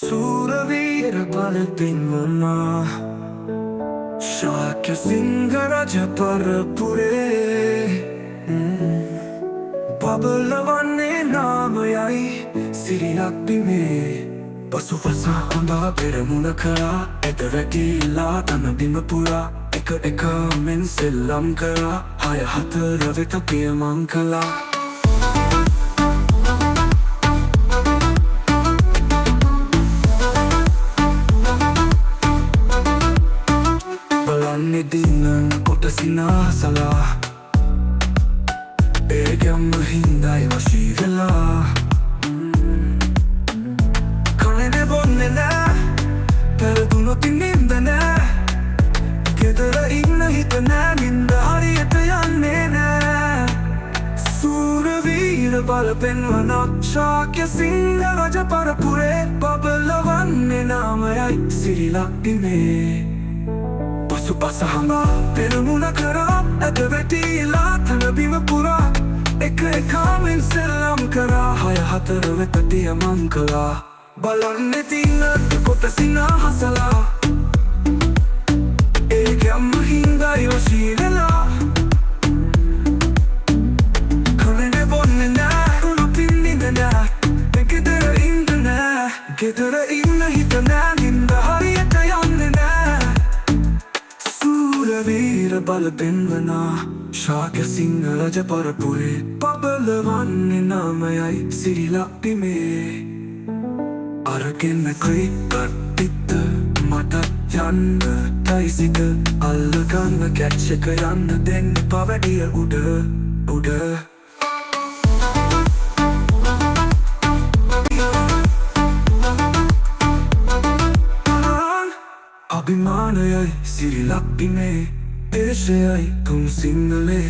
සූරවීර බල පෙන්වනා ශාක්‍ය සිංහ රජ පරපුරේ බබලවන්නේ නාමයයි සිරිලක් බිමේ පසුපස හොඳා පෙරමුණ කරා ඇත වැටිලා තන බිම පුරා එක මෙන් සෙල්ලම් කරා හය හතර වෙත පියමං කළා බලන්නේ දිනන කොට සිනාසලා ඒ ගැම්ම හින්දයි වශී වෙලා කනේ බොන්නේ නෑ පෙරදුනොත් නින්ද නෑ ගෙදර ඉන්න හිත නෑ නින්ද හරියට යන්නේ නෑ සූරවීර බල පෙන්වන ශාක්‍ය සිංහ රජ පරපුරේ බබලවන්නේ නාමයයි සිරිලක් බිමේ පසුපස හඹා පෙරමුණ කරා ඇද වැටිලා තන බිම පුරා එකමෙන් සෙල්ලම් කරා හය හතර වෙත පියමං කළා බලන්නේ තින්නට කොට සිනාහසලා ඒ ගැම්ම හින්දයි වශී වෙලා කනේ බොන්නේ නෑ උණු පින්නින්ද නෑ ගෙදර ඉන්න නෑ ගෙදර ඉන්න හිත නෑ නින්ද හරියට යන්නේ නෑ සූරවීර බල පෙන්වනා ශාක්‍ය සිංහ රජ පරපුරේ බබලවන්නේ නාමයයි සිරිලක් බිමේ අරගෙන ක්‍රිකට් මට යන්න තයිසික අල්ලගන්න කැච් එක යන්න දෙන්න පවැඩිය උඩ අභිමානයයි සිරිලක් බිමේ දේශයයි තුන් සිංහලේ